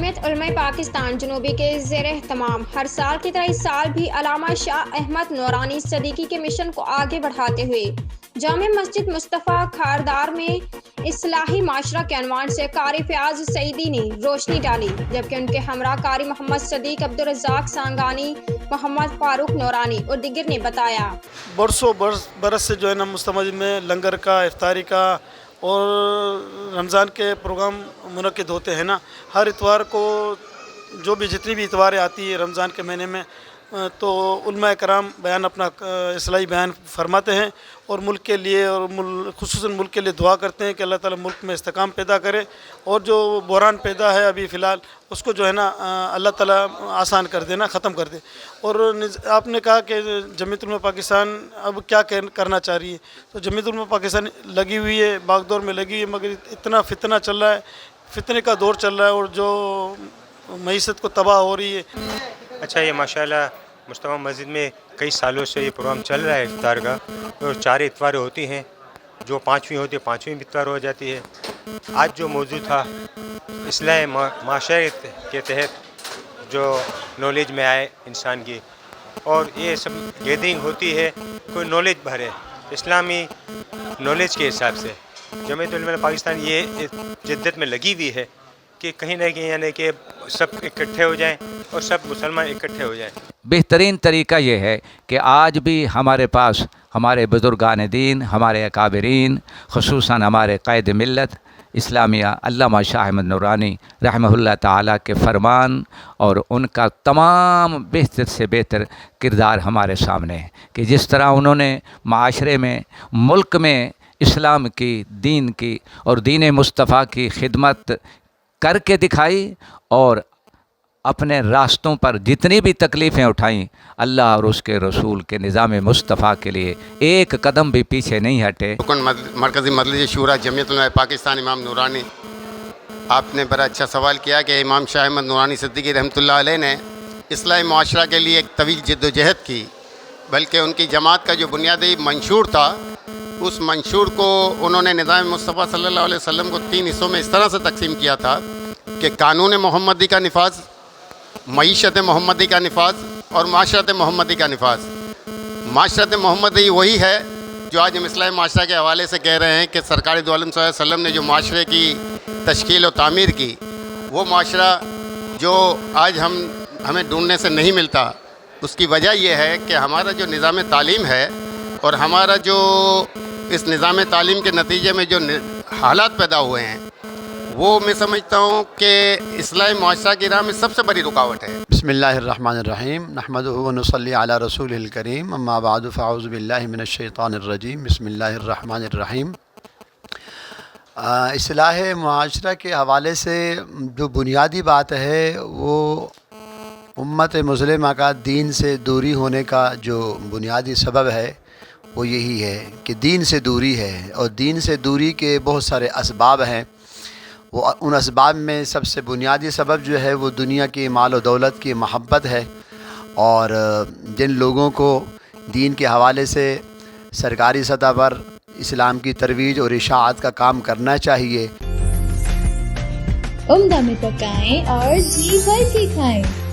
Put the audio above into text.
जमीयत उलमा पाकिस्तान जनूबी के ज़ेर एहतमाम हर साल की तरह इस साल भी अल्लामा शाह अहमद नूरानी सदीकी के मिशन को आगे बढ़ाते हुए जामे मस्जिद मुस्तफ़ा खारदार में इस्लाही माशरा के अनवान से कारी फ़याज़ सईदी ने रोशनी डाली, जबकि उनके हमरा कारी मोहम्मद सदीक अब्दुल रज़ाक सांगानी, मोहम्मद फारूक नूरानी और दिगर ने बताया। बरसों बरस से जो है ना मुस्तफ़ा मस्जिद में लंगर का, इफ्तारी का और रमज़ान के प्रोग्राम मुनक्किद होते हैं ना। हर इतवार को जो भी जितनी भी इतवारें आती है रमज़ान के महीने में, तो उलमा कराम बयान अपना इस्लाही बयान फरमाते हैं और मुल्क के लिए और खुसूसन मुल्क के लिए दुआ करते हैं कि अल्लाह ताला मुल्क में इस्तेकाम पैदा करे और जो बहरान पैदा है अभी फ़िलहाल उसको जो है ना अल्लाह ताला आसान कर देना, ख़त्म कर दे। और आपने कहा कि जमीयत उलमा पाकिस्तान अब क्या करना चाह रही है, तो जमीयत उलमा पाकिस्तान लगी हुई है, बागडोर में लगी हुई है, मगर इतना फितना चल रहा है, फितने का दौर चल रहा है और जो मईशत को तबाह हो रही है। अच्छा, ये माशाल्लाह मुस्तफ़ा मस्जिद में कई सालों से ये प्रोग्राम चल रहा है इफ्तार का, और 4 इतवारें होती हैं, जो 5वीं होती है 5वीं इफ्तार हो जाती है। आज जो मौजूद था इस्लाही माशरे के तहत जो नॉलेज में आए इंसान की, और ये सब गैदरिंग होती है कोई नॉलेज भरे इस्लामी नॉलेज के हिसाब से। जमीयत उलमा पाकिस्तान ये जिद्दत में लगी हुई है कि कहीं ना कहीं यानी कि सब इकट्ठे हो जाएं और सब मुसलमान इकट्ठे हो जाएं। बेहतरीन तरीका ये है कि आज भी हमारे पास हमारे बुज़ुर्गान दीन, हमारे अकाबरीन, ख़ुसूसन हमारे क़ायद मिल्लत इस्लामिया अल्लामा शाह अहमद नूरानी रहमहुल्लाह ताला के फ़रमान और उनका तमाम बेहतर से बेहतर किरदार हमारे सामने है कि जिस तरह उन्होंने माशरे में, मुल्क में इस्लाम की, दीन की और दीन मुस्तफ़ा की खिदमत करके दिखाई और अपने रास्तों पर जितनी भी तकलीफ़ें उठाईं, अल्लाह और उसके रसूल के निज़ाम मुस्तफ़ा के लिए एक कदम भी पीछे नहीं हटे। मरकज़ी मजलिस शूरा जमीयत उलमा पाकिस्तान इमाम नूरानी, आपने बड़ा अच्छा सवाल किया कि इमाम शाह अहमद नूरानी सिद्दीकी रहमतुल्लाह अलैह ने इस्लाही माशरा के लिए एक तवील जद्दोजहद की, बल्कि उनकी जमात का जो बुनियादी मंशूर था उस मंशूर को उन्होंने निज़ाम मुस्तफ़ा सल्लल्लाहु अलैहि वसल्लम को 3 हिस्सों में इस तरह से तकसीम किया था कि कानून मोहम्मदी का निफाज, मईशत मोहम्मदी का निफाज और माशरत मोहम्मदी का निफाज। माशरत मोहम्मदी वही है जो आज हम इस्लामी माशरा के हवाले से कह रहे हैं कि सरकार दो आलम सल्लल्लाहु अलैहि वसल्लम ने जो माशरे की तश्कील और तामीर की, वो माशरा जो आज हमें ढूंढने से नहीं मिलता, उसकी वजह यह है कि हमारा जो निज़ाम तालीम है और हमारा जो इस निज़ाम तालीम के नतीजे में जो हालात पैदा हुए हैं, वो मैं समझता हूँ कि इस्लामी माशरा की राह में सबसे बड़ी रुकावट है। बिस्मिल्लाहिर्रहमानिर्रहीम नहमदुहु व नुसल्ली अला रसूलिल करीम अम्मा बअदु फ़अऊज़ु बिल्लाहि मिनश शैतानिर रजीम बिस्मिल्लाहिर्रहमानिर्रहीम। इस्लाह माशरा के हवाले से जो बुनियादी बात है वो उम्मत मुस्लिमा का दीन से दूरी होने का जो बुनियादी सबब है वो यही है कि दीन से दूरी है, और दीन से दूरी के बहुत सारे असबाब हैं। वो उन असबाब में सबसे बुनियादी सबब जो है वो दुनिया की माल और दौलत की महब्बत है, और जिन लोगों को दीन के हवाले से सरकारी सतह पर इस्लाम की तरवीज और इशाअत का काम करना चाहिए। उम्दा में पकाएं और जी भर के खाएं।